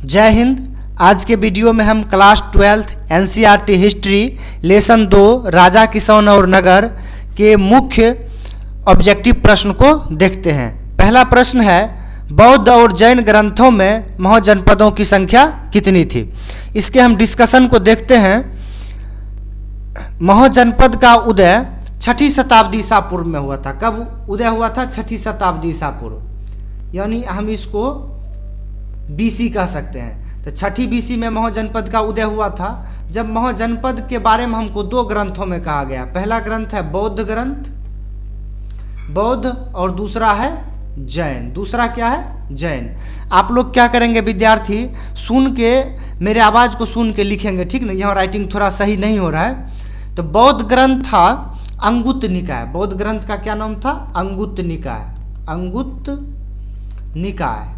जय हिंद। आज के वीडियो में हम क्लास 12 एनसीईआरटी हिस्ट्री लेसन 2 राजा किशन और नगर के मुख्य ऑब्जेक्टिव प्रश्न को देखते हैं। पहला प्रश्न है, बौद्ध और जैन ग्रंथों में महाजनपदों की संख्या कितनी थी। इसके हम डिस्कशन को देखते हैं। महाजनपद का उदय 6ठी शताब्दी ईसा पूर्व में हुआ था। कब उदय हुआ था? 6ठी शताब्दी ईसा पूर्व, यानी हम इसको बीसी कह सकते हैं। तो 6ठी बीसी में महाजनपद का उदय हुआ था। जब महाजनपद के बारे में हमको 2 ग्रंथों में कहा गया। पहला ग्रंथ है बौद्ध ग्रंथ, बौद्ध, और दूसरा है जैन। दूसरा क्या है? जैन। आप लोग क्या करेंगे विद्यार्थी, सुन के मेरे आवाज़ को सुन के लिखेंगे, ठीक ना। यहाँ राइटिंग थोड़ा सही नहीं हो रहा है। तो बौद्ध ग्रंथ था अंगुत्त निकाय। बौद्ध ग्रंथ का क्या नाम था? अंगुत्त निकाय। अंगुत्त निकाय,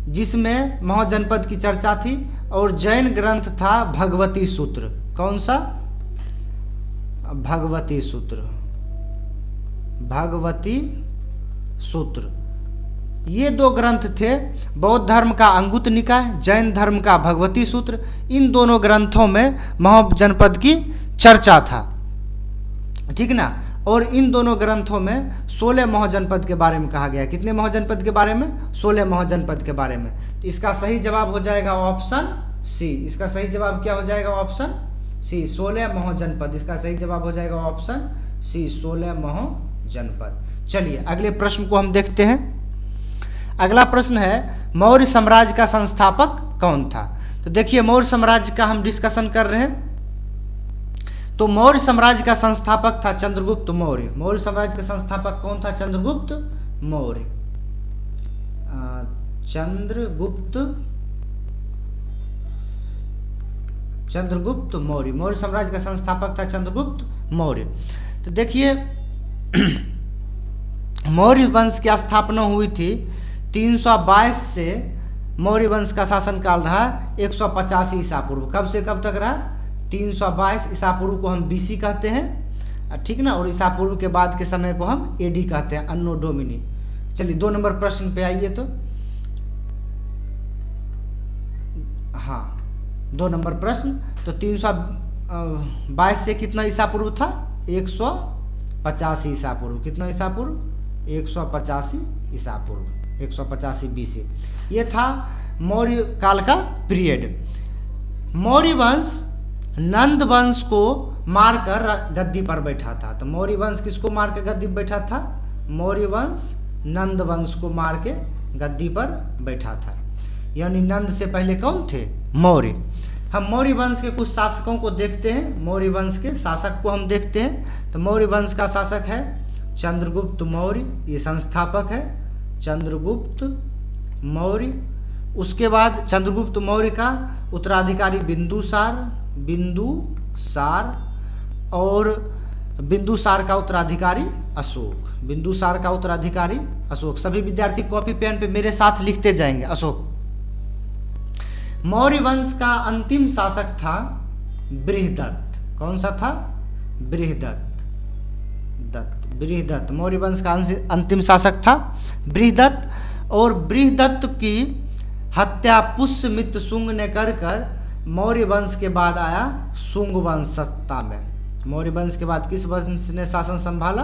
जिसमें महाजनपद की चर्चा थी। और जैन ग्रंथ था भगवती सूत्र। कौन सा? भगवती सूत्र। भगवती सूत्र, ये 2 ग्रंथ थे। बौद्ध धर्म का अंगुत्त निकाय, जैन धर्म का भगवती सूत्र। इन दोनों ग्रंथों में महाजनपद की चर्चा था, ठीक ना। और इन दोनों ग्रंथों में 16 महाजनपद के बारे में कहा गया। कितने महाजनपद के बारे में? 16 महाजनपद के बारे में। तो इसका सही जवाब हो जाएगा ऑप्शन सी। इसका सही जवाब क्या हो जाएगा? ऑप्शन सी, 16 महाजनपद। इसका सही जवाब हो जाएगा ऑप्शन सी, 16 महाजनपद। चलिए अगले प्रश्न को हम देखते हैं। अगला प्रश्न है, मौर्य साम्राज्य का संस्थापक कौन था। तो देखिए, मौर्य साम्राज्य का हम डिस्कशन कर रहे हैं। तो मौर्य साम्राज्य का संस्थापक था चंद्रगुप्त मौर्य। मौर्य साम्राज्य का संस्थापक कौन था? चंद्रगुप्त मौर्य। चंद्रगुप्त मौर्य। मौर्य साम्राज्य का संस्थापक था चंद्रगुप्त मौर्य। तो देखिए, मौर्य वंश की स्थापना हुई थी 322 से। मौर्य वंश का शासनकाल रहा 185 ईसा पूर्व। कब से कब तक रहा? 322 ईसा पूर्व को हम बीसी कहते हैं, ठीक ना। और ईसा पूर्व के बाद के समय को हम एडी कहते हैं, अन्नो डोमिनी। चलिए 2 नंबर प्रश्न पे आइए। तो हाँ, 2 नंबर प्रश्न। तो 322 से कितना ईसा पूर्व था? 185 ईसा पूर्व। कितना ईसा पूर्व? 185 ईसा पूर्व, 185 बीसी। ये था मौर्य काल का पीरियड। मौर्य वंश नंद वंश को मारकर गद्दी पर बैठा था। तो मौर्य वंश किसको मार के गद्दी पर बैठा था? मौर्य वंश नंद वंश को मार के गद्दी पर बैठा था। यानी नंद से पहले कौन थे? मौर्य। हम मौर्य वंश के कुछ शासकों को देखते हैं। मौर्य वंश के शासक को हम देखते हैं। तो मौर्य वंश का शासक है चंद्रगुप्त मौर्य, ये संस्थापक है चंद्रगुप्त मौर्य। उसके बाद चंद्रगुप्त मौर्य का उत्तराधिकारी बिंदुसार, और बिंदुसार का उत्तराधिकारी अशोक। बिंदुसार का उत्तराधिकारी अशोक। सभी विद्यार्थी कॉपी पेन पे मेरे साथ लिखते जाएंगे। अशोक। मौर्य वंश का अंतिम शासक था बृहदत्त। कौन सा था? बृहदत्त। बृहदत्त मौर्य वंश का अंतिम शासक था बृहदत्त। और बृहदत्त की हत्या पुष्यमित्र शुंग ने कर मौर्य वंश के बाद आया शुंग वंश सत्ता में। मौर्य वंश के बाद किस वंश ने शासन संभाला?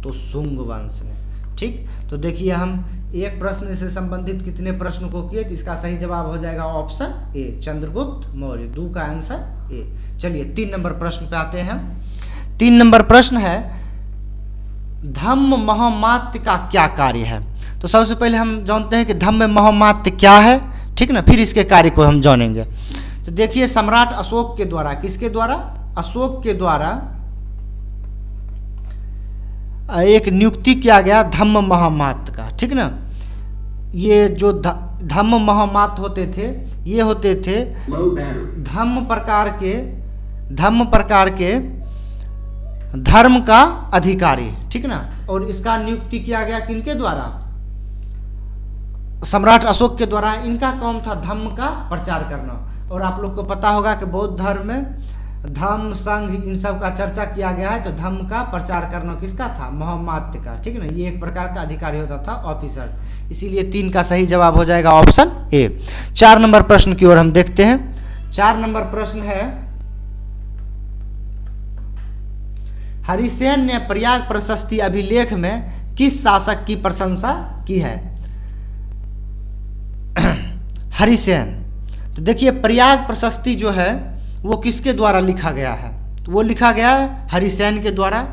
तो शुंग वंश ने, ठीक। तो देखिए, हम एक प्रश्न से संबंधित कितने प्रश्न को किए। तो इसका सही जवाब हो जाएगा ऑप्शन ए, चंद्रगुप्त मौर्य। 2 का आंसर ए। चलिए 3 नंबर प्रश्न पे आते हैं। 3 नंबर प्रश्न है, धम्म महामात्य का क्या कार्य है। तो सबसे पहले हम जानते हैं कि धम्म महामात्य क्या है, ठीक ना। फिर इसके कार्य को हम जानेंगे। तो देखिए, सम्राट अशोक के द्वारा, किसके द्वारा? अशोक के द्वारा एक नियुक्ति किया गया धम्म महामात्य का, ठीक ना। ये जो धम्म महामात्य होते थे, ये होते थे धम्म प्रकार के धर्म का अधिकारी, ठीक ना। और इसका नियुक्ति किया गया किनके द्वारा? सम्राट अशोक के द्वारा। इनका काम था धम्म का प्रचार करना। और आप लोग को पता होगा कि बौद्ध धर्म में धम्म संघ इन सब का चर्चा किया गया है। तो धम्म का प्रचार करना किसका था? महामात्य का, ठीक ना। ये एक प्रकार का अधिकारी होता था, ऑफिसर। इसीलिए 3 का सही जवाब हो जाएगा ऑप्शन ए। 4 नंबर प्रश्न की ओर हम देखते हैं। 4 नंबर प्रश्न है, हरिसेन ने प्रयाग प्रशस्ति अभिलेख में किस शासक की प्रशंसा की है? हरिसेन। तो देखिए प्रयाग प्रशस्ति जो है वो किसके द्वारा लिखा गया है? तो वो लिखा गया है हरिसेन के द्वारा,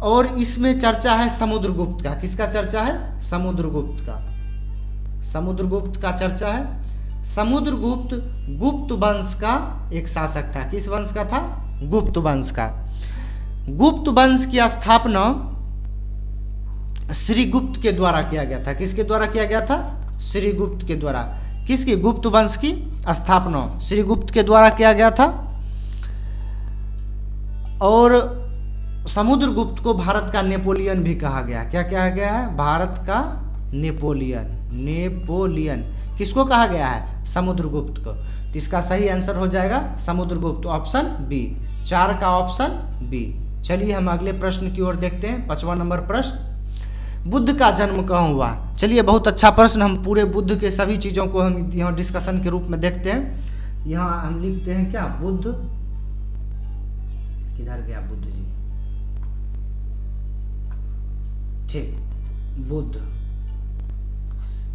और इसमें चर्चा है समुद्रगुप्त का। किसका चर्चा है? समुद्रगुप्त का। समुद्रगुप्त का चर्चा है। समुद्रगुप्त गुप्त वंश का एक शासक था। किस वंश का था? गुप्त वंश का। गुप्त वंश की स्थापना श्रीगुप्त के द्वारा किया गया था। किसके द्वारा किया गया था? श्रीगुप्त के द्वारा। किसकी? गुप्त वंश की स्थापना श्रीगुप्त के द्वारा किया गया था। और समुद्रगुप्त को भारत का नेपोलियन भी कहा गया। क्या कहा गया है? भारत का नेपोलियन। नेपोलियन किसको कहा गया है? समुद्रगुप्त को। तो इसका सही आंसर हो जाएगा समुद्रगुप्त, ऑप्शन बी। 4 का ऑप्शन बी। चलिए हम अगले प्रश्न की ओर देखते हैं। 5वां नंबर प्रश्न, बुद्ध का जन्म कहाँ हुआ? चलिए बहुत अच्छा प्रश्न। हम पूरे बुद्ध के सभी चीज़ों को हम यहाँ डिस्कशन के रूप में देखते हैं। यहाँ हम लिखते हैं क्या? बुद्ध, किधर गया बुद्ध जी? ठीक, बुद्ध।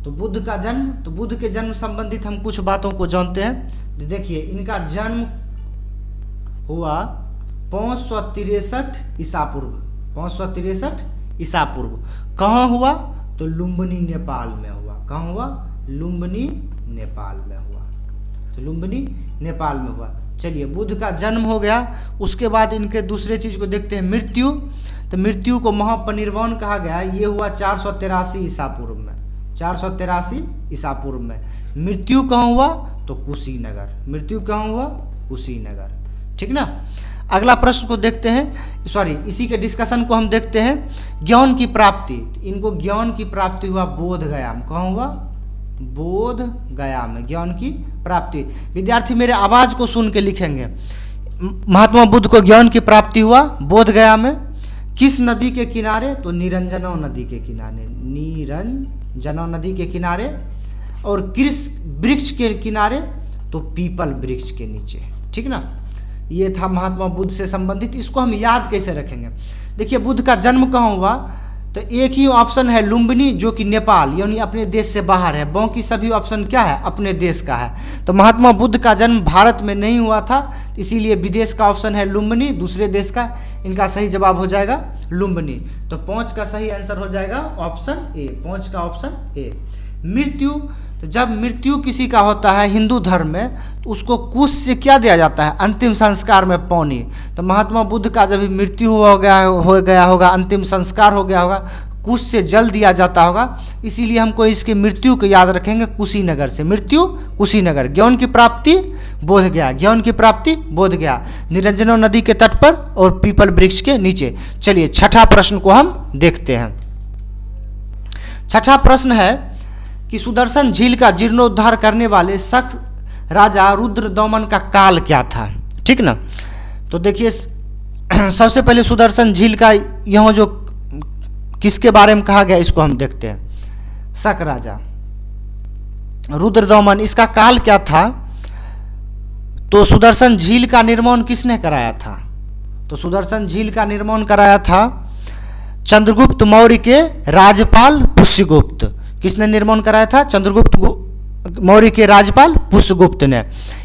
तो बुद्ध का जन्म, तो बुद्ध के जन्म संबंधित हम कुछ बातों को जानते हैं। देखिए इनका जन्म हुआ 563 ईसा पूर्व। 563 ईसा पूर्व। कहाँ हुआ? तो लुम्बिनी नेपाल में हुआ। कहाँ हुआ? लुम्बिनी नेपाल में हुआ। तो लुम्बिनी नेपाल में हुआ। चलिए बुद्ध का जन्म हो गया। उसके बाद इनके दूसरे चीज को देखते हैं, मृत्यु। तो मृत्यु को महापरिनिर्वाण कहा गया। ये हुआ 483 ईसा पूर्व में। 483 ईसा पूर्व में मृत्यु कहाँ हुआ? तो कुशीनगर। मृत्यु कहाँ हुआ? कुशीनगर। ठीक ना। अगला प्रश्न को देखते हैं, सॉरी इसी के डिस्कशन को हम देखते हैं। ज्ञान की प्राप्ति, इनको ज्ञान की प्राप्ति हुआ बोध गया में। कहाँ हुआ? बोध गया में ज्ञान की प्राप्ति। विद्यार्थी मेरे आवाज को सुन के लिखेंगे। महात्मा बुद्ध को ज्ञान की प्राप्ति हुआ बोध गया में। किस नदी के किनारे? तो निरंजना नदी के किनारे। निरंजना नदी के किनारे। और किस वृक्ष के किनारे? तो पीपल वृक्ष के नीचे। ठीक ना। ये था महात्मा बुद्ध से संबंधित। इसको हम याद कैसे रखेंगे? देखिए बुद्ध का जन्म कहाँ हुआ? तो एक ही ऑप्शन है लुम्बिनी, जो कि नेपाल यानी अपने देश से बाहर है। बाकी सभी ऑप्शन क्या है? अपने देश का है। तो महात्मा बुद्ध का जन्म भारत में नहीं हुआ था, इसीलिए विदेश का ऑप्शन है लुम्बिनी, दूसरे देश का। इनका सही जवाब हो जाएगा लुम्बिनी। तो 5 का सही आंसर हो जाएगा ऑप्शन ए। 5 का ऑप्शन ए। मृत्यु, तो जब मृत्यु किसी का होता है हिंदू धर्म में, तो उसको कुश से क्या दिया जाता है? अंतिम संस्कार में पानी। तो महात्मा बुद्ध का जब मृत्यु हो गया होगा, अंतिम संस्कार हो गया होगा, कुश से जल दिया जाता होगा। इसीलिए हमको इसकी मृत्यु को याद रखेंगे कुशीनगर से। मृत्यु कुशीनगर। ज्ञान की प्राप्ति बोध गया। ज्ञान की प्राप्ति बोध गया। निरंजना नदी के तट पर और पीपल वृक्ष के नीचे। चलिए 6ठा प्रश्न को हम देखते हैं। 6ठा प्रश्न है कि सुदर्शन झील का जीर्णोद्धार करने वाले शख्स राजा रुद्रदमन का काल क्या था? ठीक ना। तो देखिए सबसे पहले सुदर्शन झील का यहाँ जो किसके बारे में कहा गया इसको हम देखते हैं। शक राजा रुद्रदमन, इसका काल क्या था? तो सुदर्शन झील का निर्माण किसने कराया था? तो सुदर्शन झील का निर्माण कराया था चंद्रगुप्त मौर्य के राजपाल पुष्यगुप्त। किसने निर्माण कराया था? चंद्रगुप्त मौर्य के राजपाल पुष्यगुप्त ने।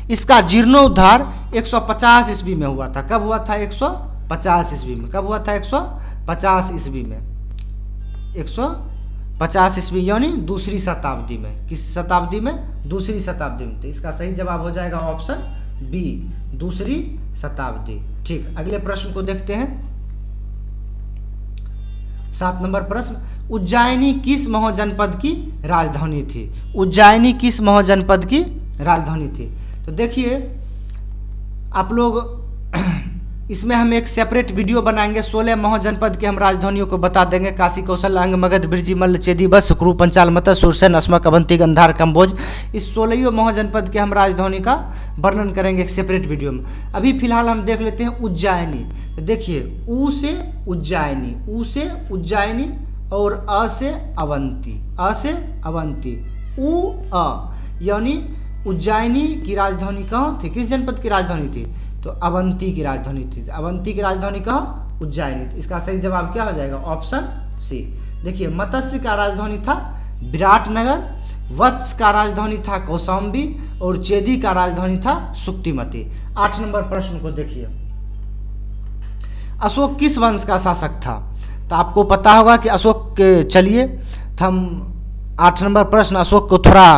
इसका जीर्णोद्धार 150 ईस्वी में हुआ था। कब हुआ था? 150 ईस्वी में। कब हुआ था? 150 ईस्वी में। 150 ईस्वी यानी दूसरी शताब्दी में। किस शताब्दी में? दूसरी शताब्दी में। तो इसका सही जवाब हो जाएगा ऑप्शन बी, दूसरी शताब्दी। ठीक, अगले प्रश्न को देखते हैं। 7 नंबर प्रश्न, उज्जैनी किस महाजनपद की राजधानी थी? उज्जैनी किस महाजनपद की राजधानी थी? तो देखिए आप लोग इसमें हम एक सेपरेट वीडियो बनाएंगे। 16 महाजनपद के हम राजधानियों को बता देंगे। काशी, कौशल, अंग, मगध, बिरजी, मल्ल, चेदी, बस, सुक्रू, पंचाल, मत, सुरसेन, अस्मक, अवंती, गंधार, कम्बोज। इस 16 महाजनपद के हम राजधानी का वर्णन करेंगे एक सेपरेट वीडियो में। अभी फिलहाल हम देख लेते हैं उज्जैनी। तो देखिए ऊ से उज्जैनी, ऊ से उज्जैनी, और अ से अवंती, अ से अवंती, उ अ, यानी उज्जैनी की राजधानी कहाँ थी, किस जनपद की राजधानी थी, तो अवंती की राजधानी थी। अवंती की राजधानी कहाँ, उज्जैनी। तो इसका सही जवाब क्या हो जाएगा, ऑप्शन सी। देखिए, मत्स्य का राजधानी था विराटनगर, वत्स का राजधानी था कौशाम्बी और चेदी का राजधानी था सुक्तिमती। 8 नंबर प्रश्न को देखिए, अशोक किस वंश का शासक था, तो आपको पता होगा कि अशोक के, चलिए हम 8 नंबर प्रश्न अशोक को थोड़ा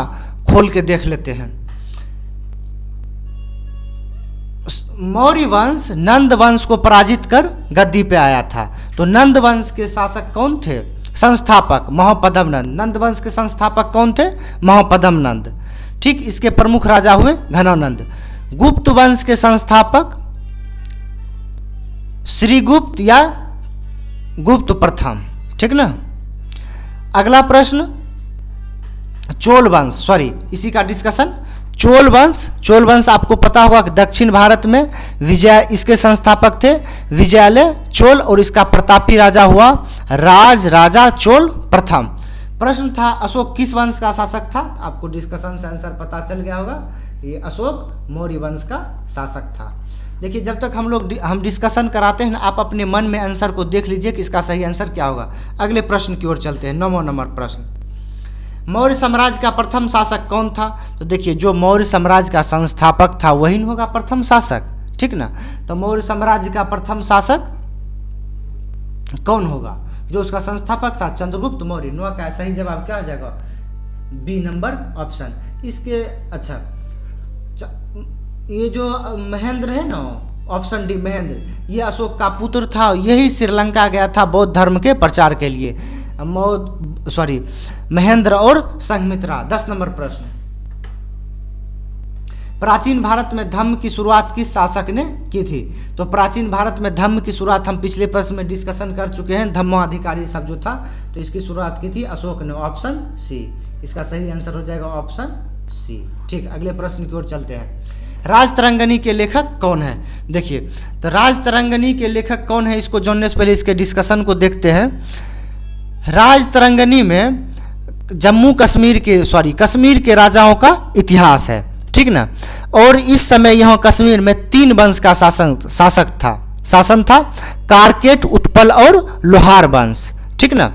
खोल के देख लेते हैं। मौर्य वंश नंद वंश को पराजित कर गद्दी पे आया था। तो नंद वंश के शासक कौन थे, संस्थापक महापद्म नंद। नंद वंश के संस्थापक कौन थे, महापद्म नंद। ठीक, इसके प्रमुख राजा हुए घनानंद। गुप्त वंश के संस्थापक श्रीगुप्त या गुप्त प्रथम। ठीक ना। अगला प्रश्न, चोल वंश, सॉरी इसी का डिस्कशन, चोल वंश। चोल वंश आपको पता होगा कि दक्षिण भारत में विजय, इसके संस्थापक थे विजयालय चोल और इसका प्रतापी राजा हुआ राजा चोल प्रथम। प्रश्न था अशोक किस वंश का शासक था, आपको डिस्कशन से आंसर पता चल गया होगा, ये अशोक मौर्य वंश का शासक था। देखिए, जब तक हम डिस्कशन कराते हैं, आप अपने मन में आंसर को देख लीजिए कि इसका सही आंसर क्या होगा। अगले प्रश्न की ओर चलते हैं। 9वां नंबर प्रश्न, मौर्य साम्राज्य का प्रथम शासक कौन था। तो देखिए, जो मौर्य साम्राज्य का संस्थापक था वही होगा प्रथम शासक। ठीक ना। तो मौर्य साम्राज्य का प्रथम शासक कौन होगा, जो उसका संस्थापक था, चंद्रगुप्त मौर्य। 9 का सही जवाब क्या हो जाएगा, बी नंबर ऑप्शन। इसके अच्छा, ये जो महेंद्र है ना, ऑप्शन डी महेंद्र, ये अशोक का पुत्र था। यही श्रीलंका गया था बौद्ध धर्म के प्रचार के लिए। महेंद्र और संघमित्रा। 10 नंबर प्रश्न, प्राचीन भारत में धम्म की शुरुआत किस शासक ने की थी। तो प्राचीन भारत में धम्म की शुरुआत हम पिछले प्रश्न में डिस्कशन कर चुके हैं, धम्माधिकारी सब जो था, तो इसकी शुरुआत की थी अशोक ने, ऑप्शन सी। इसका सही आंसर हो जाएगा ऑप्शन सी। ठीक, अगले प्रश्न की ओर चलते हैं। राजतरंगिणी के लेखक कौन है। देखिए, तो राजतरंगिणी के लेखक कौन है, इसको जानने से पहले इसके डिस्कशन को देखते हैं। राजतरंगिणी में जम्मू कश्मीर के राजाओं का इतिहास है। ठीक ना। और इस समय यहाँ कश्मीर में 3 वंश का शासन था, कारकेट, उत्पल और लोहार वंश। ठीक ना।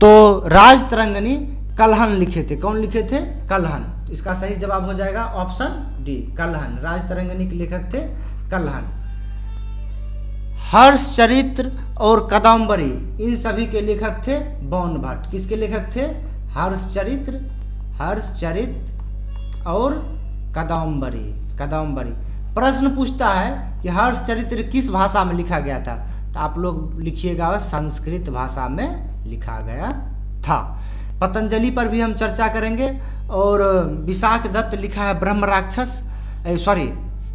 तो राजतरंगिणी कल्हण लिखे थे। कौन लिखे थे, कल्हण। इसका सही जवाब हो जाएगा ऑप्शन डी, कल्हण। राजतरंगिणी के लेखक थे कल्हण। हर्षचरित्र और कादम्बरी, इन सभी के लेखक थे बौन भट्ट। किसके लेखक थे, हर्षचरित्र और कादम्बरी। प्रश्न पूछता है कि हर्षचरित्र किस भाषा में लिखा गया था, तो आप लोग लिखिएगा संस्कृत भाषा में लिखा गया था। पतंजलि पर भी हम चर्चा करेंगे। और विशाख दत्त लिखा है ब्रह्म राक्षस,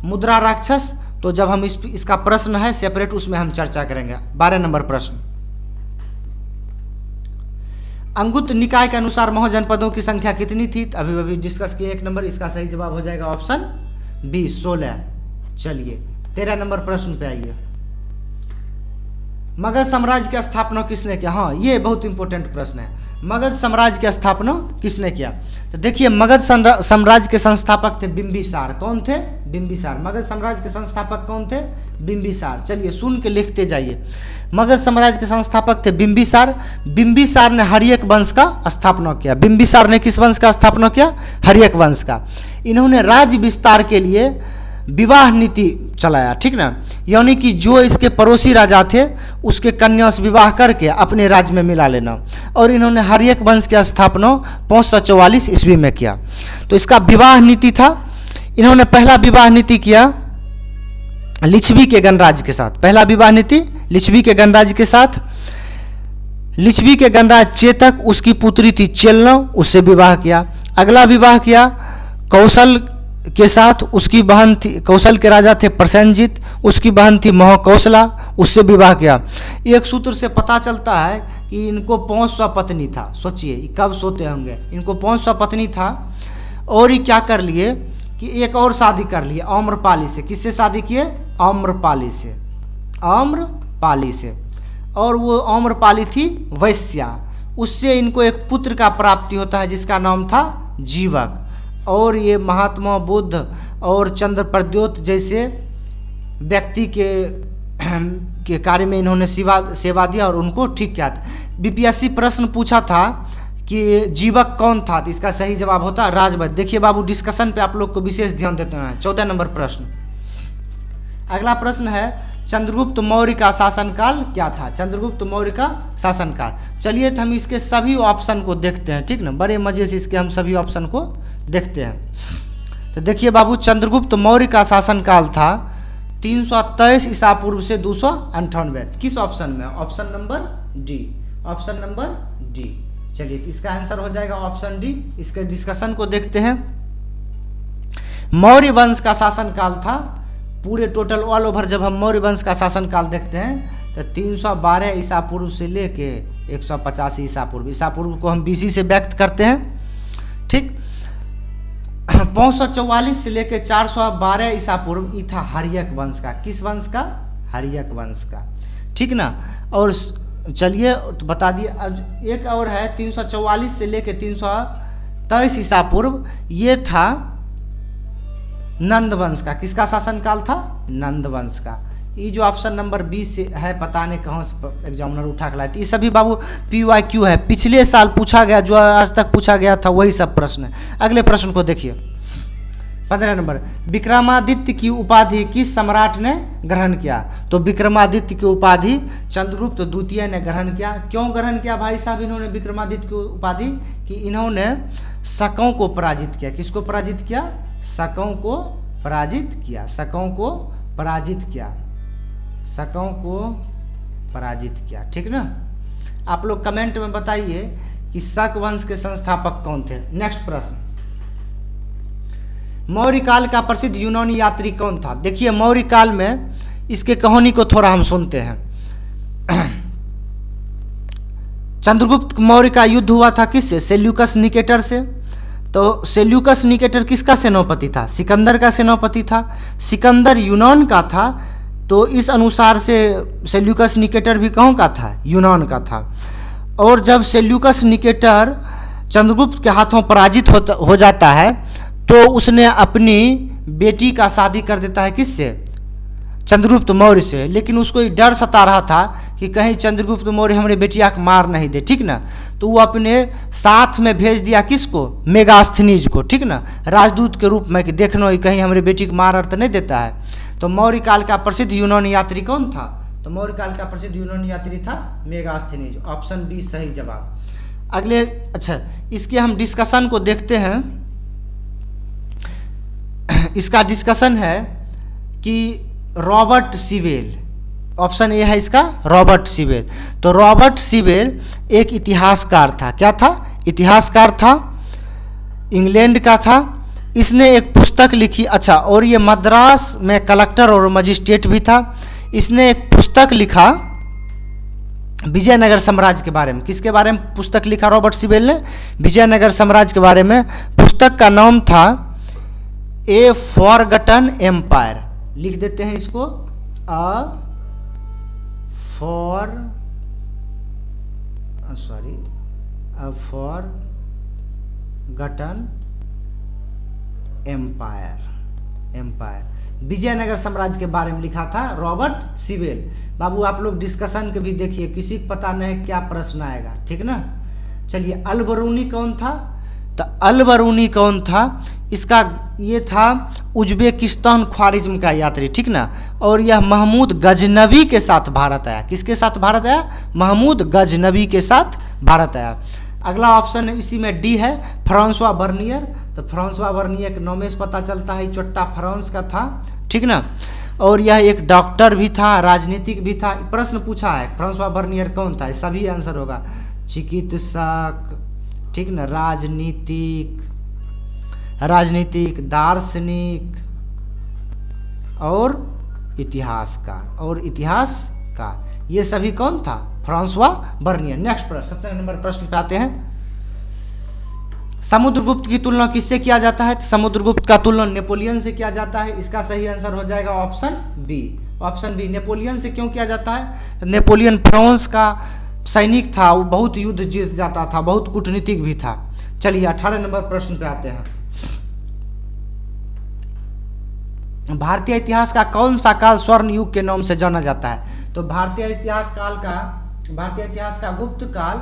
मुद्रा राक्षस। तो जब हम इसका प्रश्न है सेपरेट, उसमें हम चर्चा करेंगे। 12 नंबर प्रश्न, अंगुत्तर निकाय के अनुसार मौ जनपदों की संख्या कितनी थी, तो अभी डिस्कस किए। 1 नंबर, इसका सही जवाब हो जाएगा ऑप्शन बी, 16। चलिए 13 नंबर प्रश्न पे आइए। मगध साम्राज्य की स्थापना किसने किया। हाँ, ये बहुत इंपॉर्टेंट प्रश्न है। मगध साम्राज्य की स्थापना किसने किया। तो देखिए, मगध साम्राज्य के संस्थापक थे बिंबिसार। कौन थे, बिंबिसार। मगध साम्राज्य के संस्थापक कौन थे, बिंबिसार। चलिए सुन के लिखते जाइए। मगध साम्राज्य के संस्थापक थे बिंबिसार। बिंबिसार ने हर्यक वंश का स्थापना किया। बिंबिसार ने किस वंश का स्थापना किया, हर्यक वंश का। इन्होंने राज्य विस्तार के लिए विवाह नीति चलाया। ठीक ना। यानी कि जो इसके पड़ोसी राजा थे उसके कन्या से विवाह करके अपने राज्य में मिला लेना। और इन्होंने हर्यक वंश की स्थापना 544 ईस्वी में किया। तो इसका विवाह नीति था, इन्होंने पहला विवाह नीति किया लिच्छवी के गणराज्य के साथ। पहला विवाह नीति लिच्छवी के गणराज्य के साथ। लिच्छवी के गणराज्य चेतक, उसकी पुत्री थी चेलना, उससे विवाह किया। अगला विवाह किया कौशल के साथ, उसकी बहन थी, कौशल के राजा थे प्रसेनजीत, उसकी बहन थी महाकौशला, उससे विवाह किया। एक सूत्र से पता चलता है कि इनको 500 पत्नी था। सोचिए कब सोते होंगे। इनको 500 पत्नी था और ये क्या कर लिए कि एक और शादी कर लिए आम्रपाली से। किससे शादी किए, आम्रपाली से। और वो आम्रपाली थी वैश्या। उससे इनको एक पुत्र का प्राप्ति होता है जिसका नाम था जीवक। और ये महात्मा बुद्ध और चंद्र प्रद्योत जैसे व्यक्ति के कार्य में इन्होंने सेवा दिया और उनको ठीक किया था। बीपीएससी प्रश्न पूछा था कि जीवक कौन था, तो इसका सही जवाब होता राजवैद्य। देखिए बाबू, डिस्कशन पे आप लोग को विशेष ध्यान देते हैं। 14 नंबर प्रश्न। अगला प्रश्न है चंद्रगुप्त मौर्य का शासनकाल क्या था। चंद्रगुप्त मौर्य का शासनकाल, चलिए तो हम इसके सभी ऑप्शन को देखते हैं, ठीक ना। बड़े मजे से इसके हम सभी ऑप्शन को देखते हैं। तो देखिए बाबू, चंद्रगुप्त मौर्य का शासनकाल था 323 ईसा पूर्व से 298। किस ऑप्शन में? Option number D. Option number D. चलिए तो इसका आंसर हो जाएगा ऑप्शन डी। इसके डिस्कशन को देखते हैं। मौर्य वंश का शासनकाल था, पूरे टोटल ऑल ओवर जब हम मौर्य वंश का शासनकाल देखते हैं तो 312 ईसा पूर्व से लेके 185 ईसा पूर्व। ईसा पूर्व को हम बीसी से व्यक्त करते हैं, ठीक। 544 से लेके 412 ईसा पूर्व ये था हर्यक वंश का। किस वंश का? हर्यक वंश का, ठीक ना। और चलिए बता दिए। अब एक और है 344 से लेके 323 ईसा पूर्व, ये था नंद वंश का। किसका शासनकाल था? नंद वंश का। ये जो ऑप्शन नंबर 20 से है, पता नहीं कहाँ से एग्जामिनर उठा के लाए थे। ये सभी बाबू PYQ है, पिछले साल पूछा गया, जो आज तक पूछा गया था वही सब प्रश्न है। अगले प्रश्न को देखिए, 15 नंबर। विक्रमादित्य की उपाधि किस सम्राट ने ग्रहण किया? तो विक्रमादित्य की उपाधि चंद्रगुप्त द्वितीय ने ग्रहण किया। क्यों ग्रहण किया भाई साहब इन्होंने विक्रमादित्य की उपाधि? कि इन्होंने शकों को पराजित किया। किसको पराजित किया? शकों को पराजित किया। शकों को पराजित किया। शकों को पराजित किया, ठीक ना। आप लोग कमेंट में बताइए कि शक वंश के संस्थापक कौन थे। नेक्स्ट प्रश्न, मौर्य काल का प्रसिद्ध यूनानी यात्री कौन था? देखिए मौर्य काल में इसके कहानी को थोड़ा हम सुनते हैं। चंद्रगुप्त मौर्य का युद्ध हुआ था किससे? सेल्यूकस निकेटर से। तो सेल्यूकस निकेटर किसका सेनापति था? सिकंदर का सेनापति था। सिकंदर यूनान का था, तो इस अनुसार से सेल्यूकस निकेटर भी कहाँ का था? यूनान का था। और जब सेल्यूकस निकेटर चंद्रगुप्त के हाथों पराजित हो जाता है तो उसने अपनी बेटी का शादी कर देता है किससे? चंद्रगुप्त मौर्य से। लेकिन उसको ये डर सता रहा था कि कहीं चंद्रगुप्त मौर्य हमारे बेटिया को मार नहीं दे, ठीक ना। तो वो अपने साथ में भेज दिया किसको? मेगास्थनीज को, ठीक ना, राजदूत के रूप में, कि देखना कहीं हमारे बेटी को मार अर्थ नहीं देता है। तो मौर्य काल का प्रसिद्ध यूनानी यात्री कौन था? तो मौर्य काल का प्रसिद्ध यूनानी यात्री था मेगास्थनीज। ऑप्शन बी सही जवाब। अगले, अच्छा इसके हम डिस्कशन को देखते हैं। इसका डिस्कशन है कि रॉबर्ट सीवेल, ऑप्शन ए है इसका रॉबर्ट सीवेल। तो रॉबर्ट सीवेल एक इतिहासकार था। क्या था? इतिहासकार था, इंग्लैंड का था। इसने एक पुस्तक लिखी, अच्छा, और ये मद्रास में कलेक्टर और मजिस्ट्रेट भी था। इसने एक पुस्तक लिखा विजयनगर साम्राज्य के बारे में। किसके बारे में पुस्तक लिखा रॉबर्ट सीवेल ने? विजयनगर साम्राज्य के बारे में। पुस्तक का नाम था ए फॉरगटन एम्पायर। लिख देते हैं इसको, फॉरगटन एम्पायर। विजयनगर साम्राज्य के बारे में लिखा था रॉबर्ट सीवेल। बाबू आप लोग डिस्कशन के भी देखिए, किसी को पता नहीं क्या प्रश्न आएगा, ठीक ना। चलिए, अल-बरूनी कौन था? तो अल-बरूनी कौन था? इसका ये था उज्बेकिस्तान ख्वारिज्म का यात्री, ठीक ना। और यह महमूद गजनवी के साथ भारत आया। किसके साथ भारत आया? महमूद गजनवी के साथ भारत आया। अगला ऑप्शन इसी में डी है, फ्रांसवा बर्नियर। तो फ्रांसवा बर्नियर के नाम से पता चलता है चोट्टा फ्रांस का था, ठीक ना। और यह एक डॉक्टर भी था, राजनीतिक भी था। प्रश्न पूछा है फ्रांसवा बर्नियर कौन था, सभी आंसर होगा। चिकित्सक, ठीक ना, राजनीतिक, दार्शनिक और इतिहासकार, ये सभी कौन था? Francois Bernier. नेक्स्ट प्रश्न, 17 नंबर प्रश्न पे आते हैं। समुद्रगुप्त की तुलना किससे किया जाता है? समुद्रगुप्त का तुलना नेपोलियन से किया जाता है। इसका सही आंसर हो जाएगा option B. Option B Napoleon से क्यों किया जाता है? नेपोलियन फ्रांस का सैनिक था, वो बहुत युद्ध जीत जाता था, बहुत कूटनीतिक भी था। चलिए 18 नंबर प्रश्न पे आते हैं। भारतीय इतिहास का कौन सा काल स्वर्ण युग के नाम से जाना जाता है? तो भारतीय इतिहास का गुप्त काल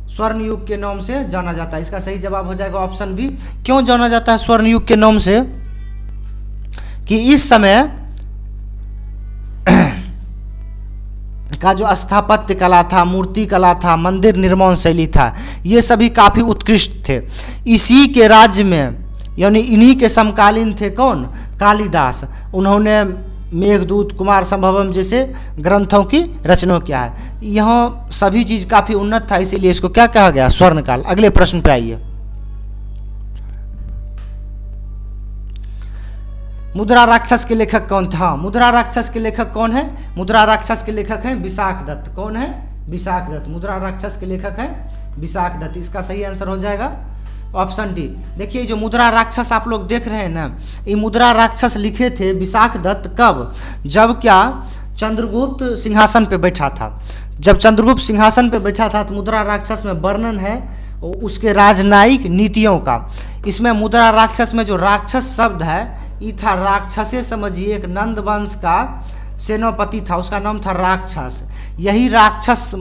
स्वर्ण युग के नाम से जाना जाता है। इसका सही जवाब हो जाएगा ऑप्शन बी। क्यों जाना जाता है स्वर्ण युग के नाम से? कि इस समय का जो स्थापत्य कला था, मूर्ति कला था, मंदिर निर्माण शैली था, ये सभी काफ़ी उत्कृष्ट थे। इसी के राज्य में यानी इन्हीं के समकालीन थे कौन? कालिदास। उन्होंने मेघदूत, कुमार संभवम जैसे ग्रंथों की रचना किया है। यहाँ सभी चीज़ काफ़ी उन्नत था, इसीलिए इसको क्या कहा गया? स्वर्ण काल। अगले प्रश्न पे आइए। मुद्रा राक्षस के लेखक कौन था? मुद्रा राक्षस के लेखक कौन है? मुद्रा राक्षस के लेखक हैं विशाख दत्त। कौन है? विशाख दत्त। मुद्रा राक्षस के लेखक हैं विशाख दत्त। इसका सही आंसर हो जाएगा ऑप्शन डी। देखिए जो मुद्रा राक्षस आप लोग देख रहे हैं ना, ये मुद्रा राक्षस लिखे थे विशाख दत्त कब? जब क्या चंद्रगुप्त सिंहासन पे बैठा था। जब चंद्रगुप्त सिंहासन पे बैठा था तो मुद्रा राक्षस में वर्णन है उसके राजनयिक नीतियों का। इसमें मुद्रा राक्षस में जो राक्षस शब्द है ये था राक्षसे, समझिए एक नंद वंश का सेनापति था, उसका नाम था राक्षस। यही राक्षस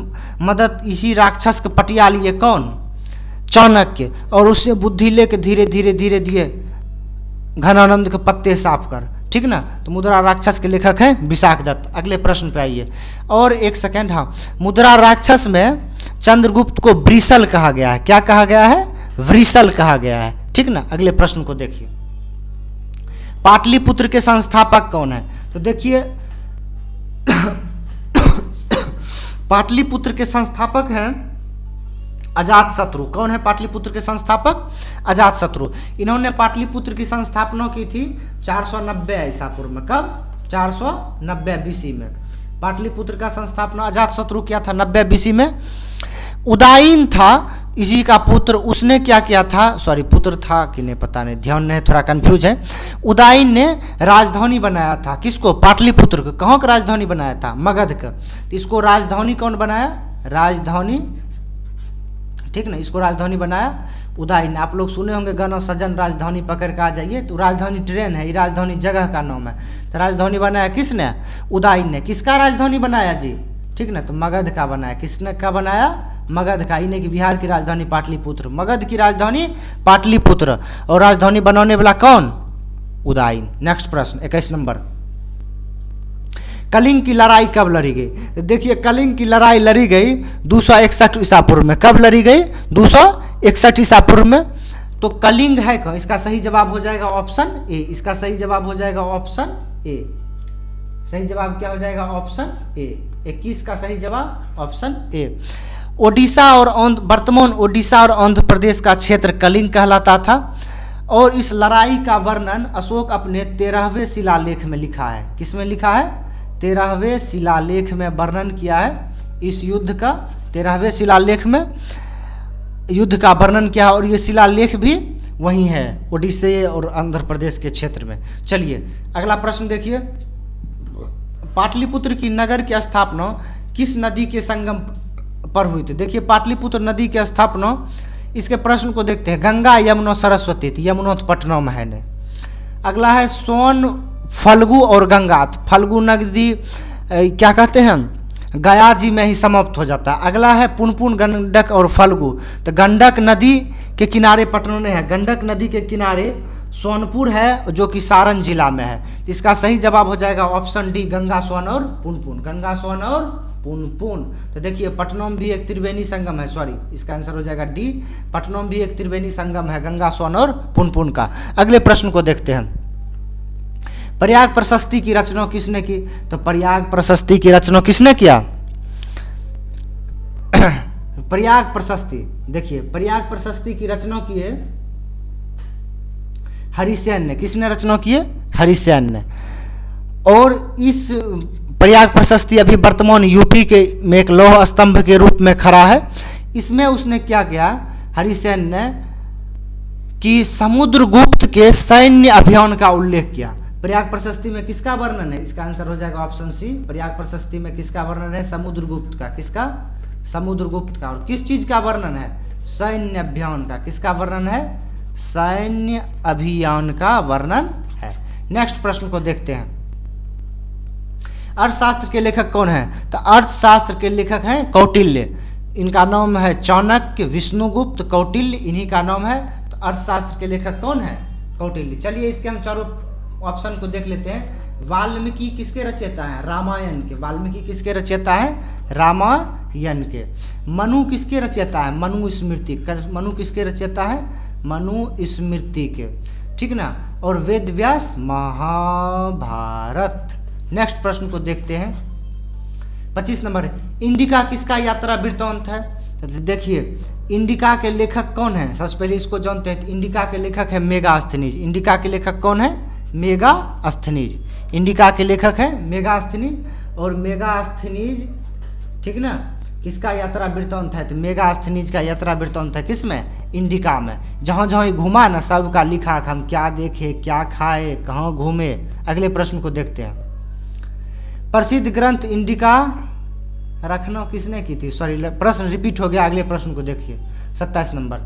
मदद, इसी राक्षस के पटिया लिए कौन? चाणक्य। और उससे बुद्धि लेके धीरे धीरे धीरे दिए घनानंद के पत्ते साफ कर, ठीक ना। तो मुद्रा राक्षस के लेखक हैं विशाख दत्त। अगले प्रश्न पे आइए। और एक सेकेंड, हाँ, मुद्रा राक्षस में चंद्रगुप्त को वृषल कहा गया है। क्या कहा गया है? वृषल कहा गया है, ठीक ना। अगले प्रश्न को देखिए। पाटलिपुत्र के संस्थापक कौन है? तो देखिए पाटलिपुत्र के संस्थापक हैं अजातशत्रु। कौन है पाटलिपुत्र के संस्थापक? अजातशत्रु। इन्होंने पाटलिपुत्र की संस्थापना की थी 490 ईसा पूर्व में। कब? 490 बीसी में पाटलिपुत्र का संस्थापना अजातशत्रु किया था 90 बीसी में। उदायन था इसी का पुत्र, उसने क्या किया था? सॉरी, पुत्र था कि नहीं पता नहीं, ध्यान नहीं, थोड़ा कंफ्यूज है। उदायन ने राजधानी बनाया था किसको? पाटलिपुत्र को। कहाँ का राजधानी बनाया था? मगध का। तो इसको राजधानी कौन बनाया? राजधानी, ठीक ना, इसको राजधानी बनाया उदायन। आप लोग सुने होंगे गाना सजन राजधानी पकड़ के आ जाइए, तो राजधानी ट्रेन है, ये राजधानी जगह का नाम है। तो राजधानी बनाया किसने? उदायन ने। किसका राजधानी बनाया जी? ठीक ना, तो मगध का बनाया। किसने का बनाया? मगध का। इन्हें कि बिहार की राजधानी पाटलिपुत्र, मगध की राजधानी पाटलिपुत्र। और राजधानी बनाने वाला कौन? उदायन। नेक्स्ट प्रश्न 21 नंबर। कलिंग की लड़ाई कब लड़ी गई? तो देखिए कलिंग की लड़ाई लड़ी गई 261 ईसा पूर्व में। कब लड़ी गई? 261 ईसा पूर्व में। तो कलिंग है कौन? इसका सही जवाब हो जाएगा ऑप्शन ए। इसका सही जवाब हो जाएगा ऑप्शन ए। सही जवाब क्या हो जाएगा? Option A. 21 का सही जवाब ऑप्शन ए। ओडिशा और वर्तमान ओडिशा और आंध्र प्रदेश का क्षेत्र कलिंग कहलाता था। और इस लड़ाई का वर्णन अशोक अपने 13वें शिलालेख में लिखा है। किस में लिखा है? 13वें शिलालेख में वर्णन किया है इस युद्ध का। 13वें शिलालेख में युद्ध का वर्णन किया है और ये शिलालेख भी वहीं है ओडिशा और आंध्र प्रदेश के क्षेत्र में। चलिए अगला प्रश्न देखिए। पाटलिपुत्र की नगर की स्थापना किस नदी के संगम पर हुई थी? देखिए पाटलिपुत्र नदी की स्थापना, इसके प्रश्न को देखते हैं। गंगा, यमुना, सरस्वती थी। यमुना तो पटना में है नहीं। अगला है सोन, फल्गु और गंगा। फल्गु नदी क्या कहते हैं? गया जी में ही समाप्त हो जाता है। अगला है पुनपुन, गंडक और फल्गु। तो गंडक नदी के किनारे पटना में है। गंडक नदी के किनारे सोनपुर है जो कि सारण जिला में है। इसका सही जवाब हो जाएगा ऑप्शन डी, गंगा, सोन और पुनपुन। गंगा, सोन और पुनपुन। तो देखिए पटना में भी एक त्रिवेणी संगम है। सॉरी, इसका आंसर हो जाएगा डी। पटना में भी एक त्रिवेणी संगम है गंगा, सोन और पुनपुन का। अगले प्रश्न को देखते हैं। प्रयाग प्रशस्ति की रचना किसने की? तो प्रयाग प्रशस्ति की रचना किसने किया? प्रयाग प्रशस्ति, देखिए प्रयाग प्रशस्ति की रचना की है हरिसेन ने। किसने रचना की है? हरिसेन ने। और इस प्रयाग प्रशस्ति अभी वर्तमान यूपी के में एक लौह स्तंभ के रूप में खड़ा है। इसमें उसने क्या किया हरिसेन ने कि समुद्रगुप्त के सैन्य अभियान का उल्लेख किया। प्रयाग प्रशस्ति में किसका वर्णन है? इसका आंसर हो जाएगा ऑप्शन सी। प्रयाग प्रशस्ति में किसका वर्णन है? समुद्रगुप्त का। किसका? समुद्रगुप्त का। और किस चीज का वर्णन है? सैन्य अभियान का। किसका वर्णन है? सैन्य अभियान का वर्णन है। नेक्स्ट प्रश्न को देखते हैं। अर्थशास्त्र के लेखक कौन है? तो अर्थशास्त्र के लेखक हैं कौटिल्य। इनका नाम है चाणक्य, विष्णुगुप्त, कौटिल्य, इन्हीं का नाम है। तो अर्थशास्त्र के लेखक कौन है? कौटिल्य। चलिए इसके हम चारों ऑप्शन को देख लेते हैं। वाल्मीकि किसके रचयिता हैं? रामायण के। वाल्मीकि किसके रचयिता हैं? रामायण के। मनु किसके रचयिता है? मनुस्मृति। मनु किसके रचयिता है? मनुस्मृति के, ठीक ना। और वेद व्यास महाभारत। नेक्स्ट प्रश्न को देखते हैं। 25 नंबर, इंडिका किसका यात्रा वृत्तांत है? तो देखिए इंडिका के लेखक कौन है? सबसे पहले इसको जानते हैं। इंडिका के लेखक है मेगास्थनीज। इंडिका के लेखक कौन है? मेगास्थनीज। इंडिका के लेखक है मेगास्थनीज। और मेगास्थनीज, ठीक ना, किसका यात्रा वृत्तांत है? तो मेगास्थनीज का यात्रा वृत्तांत है किसमें? इंडिका में। जहाँ जहाँ ये घुमा ना सबका लिखा कि हम क्या देखे, क्या खाए, कहाँ घूमे। अगले प्रश्न को देखते हैं। प्रसिद्ध ग्रंथ इंडिका रखना किसने की थी? सॉरी, प्रश्न रिपीट हो गया। अगले प्रश्न को देखिए। 27 नंबर,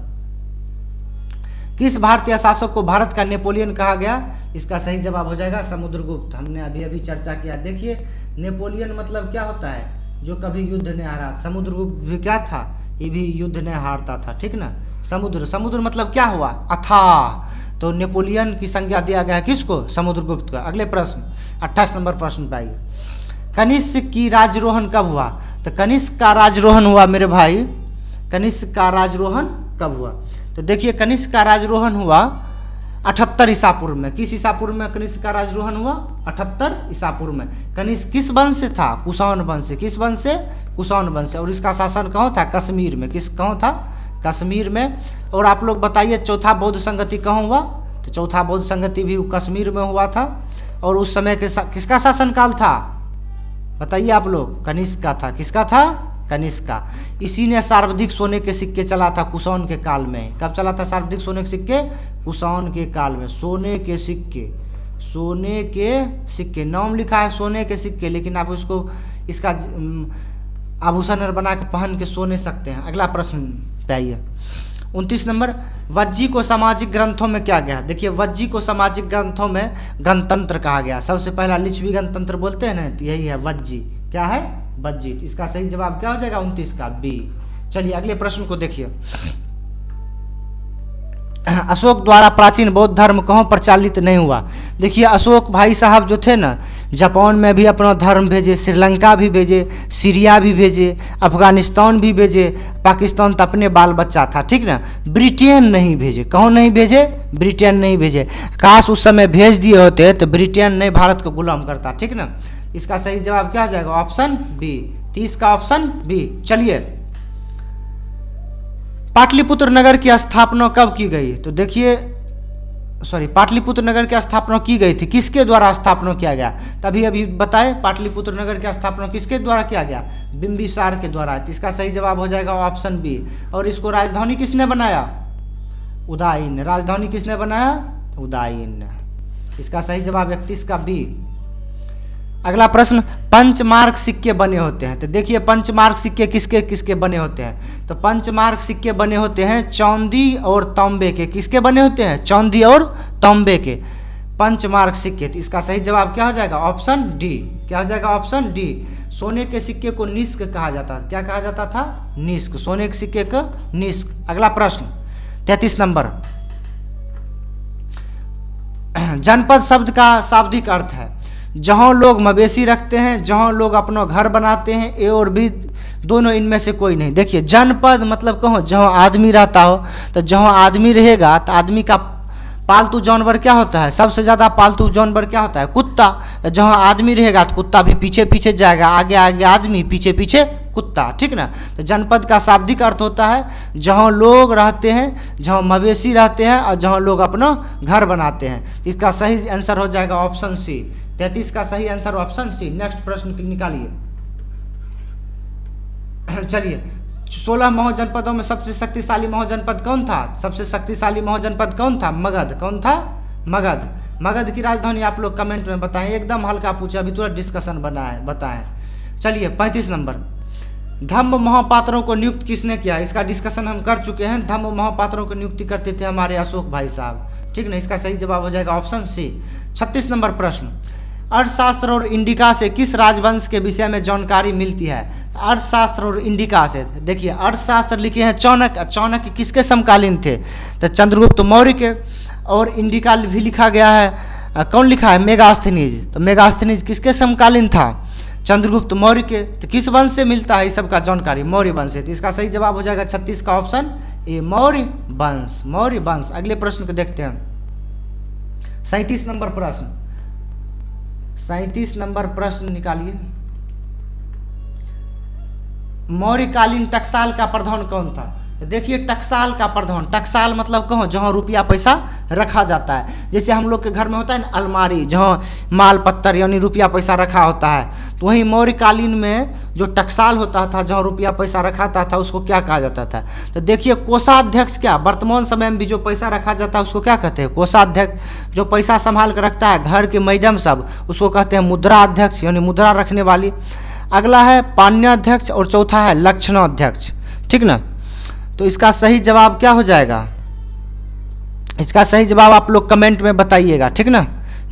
किस भारतीय शासक को भारत का नेपोलियन कहा गया? इसका सही जवाब हो जाएगा समुद्रगुप्त। हमने अभी अभी चर्चा किया। देखिए नेपोलियन मतलब क्या होता है? जो कभी युद्ध नहीं हारा। समुद्रगुप्त भी क्या था? ये भी युद्ध नहीं हारता था, ठीक ना। समुद्र मतलब क्या हुआ? अथाह। तो नेपोलियन की संज्ञा दिया गया है किसको? समुद्रगुप्त का। अगले प्रश्न 28 नंबर प्रश्न पे आइए। कनिष्क की राजरोहण कब हुआ? तो कनिष्क का राजरोहण हुआ मेरे भाई, कनिष्क का राजरोहण कब हुआ? तो देखिए कनिष्क का राजरोहण हुआ 78 ईसा पूर्व में। किस ईसा पूर्व में कनिष्क का राजरोहण हुआ? 78 ईसा पूर्व में। कनिष्क किस वंश से था? कुषाण वंश से। किस वंश से? कुषाण वंश से। और इसका शासन कहाँ था? कश्मीर में। कहाँ था? कश्मीर में। और आप लोग बताइए चौथा बौद्ध संगति कहाँ हुआ? तो चौथा बौद्ध संगति भी कश्मीर में हुआ था। और उस समय के किसका शासनकाल था? बताइए आप लोग। कनिष्क का था। किसका था? कनिष्क का। इसी ने सर्वाधिक सोने के सिक्के चला था कुषाण के काल में। कब चला था सर्वाधिक सोने के सिक्के? कुषाण के काल में। सोने के सिक्के, सोने के सिक्के, नाम लिखा है सोने के सिक्के, लेकिन आप उसको इसका आभूषण बना के पहन के सो नहीं सकते हैं। अगला प्रश्न पे आइए। 29 नंबर, वज्जी को सामाजिक ग्रंथों में क्या गया? देखिए वज्जी को सामाजिक ग्रंथों में गणतंत्र कहा गया। सबसे पहला लिच्छवी गणतंत्र बोलते हैं ना, तो यही है वज्जी। क्या है? वज्जी। इसका सही जवाब क्या हो जाएगा? 29 का बी। चलिए अगले प्रश्न को देखिए। अशोक द्वारा प्राचीन बौद्ध धर्म कहाँ प्रचालित नहीं हुआ? देखिए अशोक भाई साहब जो थे ना, जापान में भी अपना धर्म भेजे, श्रीलंका भी भेजे, सीरिया भी भेजे, अफगानिस्तान भी भेजे, पाकिस्तान तो अपने बाल बच्चा था, ठीक ना। ब्रिटेन नहीं भेजे। कहाँ नहीं भेजे? ब्रिटेन नहीं भेजे। काश उस समय भेज दिए होते तो ब्रिटेन नहीं भारत को गुलाम करता, ठीक ना। इसका सही जवाब क्या हो जाएगा? Option B. 30 का ऑप्शन बी। चलिए पाटलिपुत्र नगर की स्थापना कब की गई? तो देखिए पाटलिपुत्र नगर की स्थापना की गई थी। किसके द्वारा स्थापना किया गया? तभी अभी बताए पाटलिपुत्र नगर की स्थापना किसके द्वारा किया गया? बिंबिसार के द्वारा। इसका सही जवाब हो जाएगा ऑप्शन बी। और इसको राजधानी किसने बनाया? उदयन। राजधानी किसने बनाया? उदयन। इसका सही जवाब 31 का बी। अगला प्रश्न, पंचमार्क सिक्के बने होते हैं। तो देखिए पंचमार्क सिक्के किसके किसके बने होते हैं? तो पंचमार्क सिक्के बने होते हैं चांदी और तांबे के। किसके बने होते हैं? चांदी और तांबे के पंचमार्क सिक्के। तो इसका सही जवाब क्या हो जाएगा? Option D. क्या हो जाएगा? Option D. सोने के सिक्के को निष्क कहा जाता था। क्या कहा जाता था? निष्क। सोने के सिक्के को निष्क। अगला प्रश्न 33 नंबर, जनपद शब्द का शाब्दिक अर्थ है जहाँ लोग मवेशी रखते हैं, जहाँ लोग अपना घर बनाते हैं, ए और बी दोनों इनमें से कोई नहीं। देखिए जनपद मतलब कहो जहाँ आदमी रहता हो। तो जहाँ आदमी रहेगा तो आदमी का पालतू जानवर क्या होता है? सबसे ज़्यादा पालतू जानवर क्या होता है? कुत्ता। तो जहाँ आदमी रहेगा तो कुत्ता भी पीछे पीछे जाएगा, आगे आगे आदमी, पीछे पीछे कुत्ता, ठीक ना। तो जनपद का शाब्दिक अर्थ होता है जहाँ लोग रहते हैं, जहाँ मवेशी रहते हैं और जहाँ लोग अपना घर बनाते हैं। इसका सही आंसर हो जाएगा ऑप्शन सी। 33 का सही आंसर ऑप्शन सी। नेक्स्ट प्रश्न निकालिए। चलिए 16 महाजनपदों में सबसे शक्तिशाली महाजनपद कौन था? सबसे शक्तिशाली महाजनपद कौन था? मगध। कौन था? मगध। मगध की राजधानी आप लोग कमेंट में बताएं, एकदम हल्का पूछा, अभी तुरंत डिस्कशन बना है, बताएं। चलिए 35 नंबर, धम्म महापात्रों को नियुक्त किसने किया? इसका डिस्कशन हम कर चुके हैं। धम्म महापात्रों को नियुक्ति करते थे हमारे अशोक भाई साहब, ठीक ना। इसका सही जवाब हो जाएगा ऑप्शन सी। 36 नंबर प्रश्न, अर्थशास्त्र और इंडिका से किस राजवंश के विषय में जानकारी मिलती है? अर्थशास्त्र और इंडिका से, देखिए अर्थशास्त्र लिखे हैं चाणक्य। चाणक्य किसके समकालीन थे? तो चंद्रगुप्त मौर्य के। और इंडिका भी लिखा गया है, कौन लिखा है? मेगास्थनीज। तो मेगास्थनीज किसके समकालीन था? चंद्रगुप्त मौर्य के। तो किस वंश से मिलता है इस सब का जानकारी? मौर्य वंश से। तो इसका सही जवाब हो जाएगा 36 का ऑप्शन ए, मौर्य वंश। मौर्य वंश। अगले प्रश्न को देखते हैं, 37 नंबर प्रश्न। 37 नंबर प्रश्न निकालिए। मौर्यकालीन टकसाल का प्रधान कौन था? देखिए टकसाल का प्रधान, टकसाल मतलब कहो जहाँ रुपया पैसा रखा जाता है। जैसे हम लोग के घर में होता है ना अलमारी, जहाँ माल पत्तर यानी रुपया पैसा रखा होता है, तो वहीं मौर्यकालीन में जो टकसाल होता था, जहाँ रुपया पैसा रखाता था, उसको क्या कहा जाता था? तो देखिए कोषाध्यक्ष, क्या वर्तमान समय में भी जो पैसा रखा जाता है उसको क्या कहते हैं? कोषाध्यक्ष। जो पैसा संभाल कर रखता है घर के मैडम सब, उसको कहते हैं मुद्रा अध्यक्ष, यानी मुद्रा रखने वाली। अगला है पाण्याध्यक्ष और चौथा है लक्षणाध्यक्ष, ठीक ना। तो इसका सही जवाब क्या हो जाएगा? इसका सही जवाब आप लोग कमेंट में बताइएगा, ठीक ना।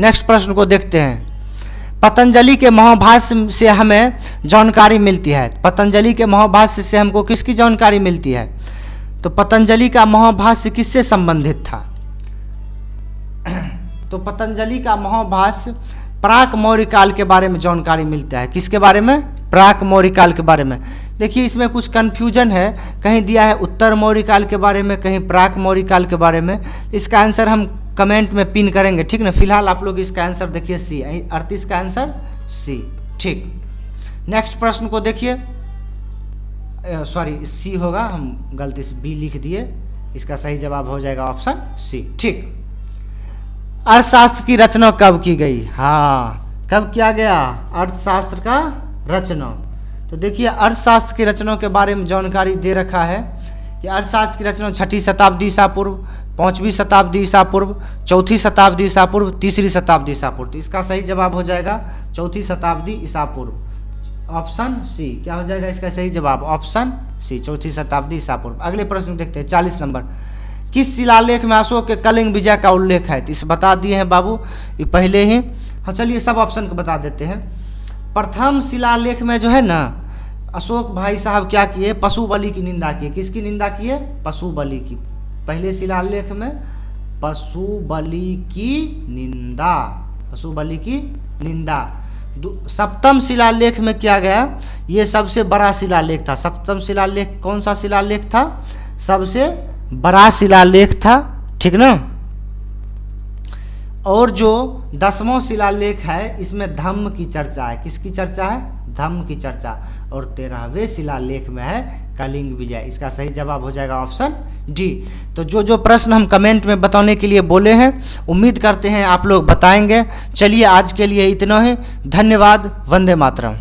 नेक्स्ट प्रश्न को देखते हैं। पतंजलि के महाभाष्य से हमें जानकारी मिलती है। पतंजलि के महाभाष्य से हमको किसकी जानकारी मिलती है? तो पतंजलि का महाभाष्य किससे संबंधित था? तो पतंजलि का महाभाष्य प्राक मौर्य काल के बारे में जानकारी मिलता है। किसके बारे में? प्राक मौर्य काल के बारे में। देखिए इसमें कुछ कन्फ्यूजन है, कहीं दिया है उत्तर मौर्य काल के बारे में, कहीं प्राक मौर्य काल के बारे में। इसका आंसर हम कमेंट में पिन करेंगे, ठीक ना। फिलहाल आप लोग इसका आंसर देखिए सी, 38 का आंसर सी, ठीक। नेक्स्ट प्रश्न को देखिए, सॉरी सी होगा, हम गलती से बी लिख दिए। इसका सही जवाब हो जाएगा ऑप्शन सी, ठीक। अर्थशास्त्र की रचना कब की गई? हाँ, कब किया गया अर्थशास्त्र का रचना? तो देखिए अर्थशास्त्र की रचना के बारे में जानकारी दे रखा है कि अर्थशास्त्र की रचना 6ठी शताब्दी ईसा पूर्व, 5वीं शताब्दी ईसा पूर्व, 4थी शताब्दी ईसा पूर्व, 3री शताब्दी ईसा पूर्व। तो इसका सही जवाब हो जाएगा 4थी शताब्दी ईसा पूर्व, ऑप्शन सी। क्या हो जाएगा इसका सही जवाब? ऑप्शन सी, 4थी शताब्दी ईसा पूर्व। अगले प्रश्न देखते हैं, 40 नंबर। किस शिलालेख में अशोक के कलिंग विजय का उल्लेख है? तो इसे बता दिए हैं बाबू ये पहले ही। हाँ चलिए सब ऑप्शन को बता देते हैं। प्रथम शिलालेख में जो है ना, अशोक भाई साहब क्या किए? पशु बलि की निंदा की। किसकी निंदा किए? पशु बलि की। पहले शिलालेख में पशु बलि की निंदा, पशु बलि की निंदा। सप्तम शिलालेख में क्या गया? ये सबसे बड़ा शिलालेख था। सप्तम शिलालेख कौन सा शिलालेख था? सबसे बड़ा शिलालेख था, ठीक ना। और जो 10वां शिलालेख है इसमें धम्म की चर्चा है। किसकी चर्चा है? धम्म की चर्चा। और 13वें शिलालेख में है कलिंग विजय। इसका सही जवाब हो जाएगा ऑप्शन डी। तो जो जो प्रश्न हम कमेंट में बताने के लिए बोले हैं, उम्मीद करते हैं आप लोग बताएंगे। चलिए आज के लिए इतना ही, धन्यवाद। वंदे मातरम।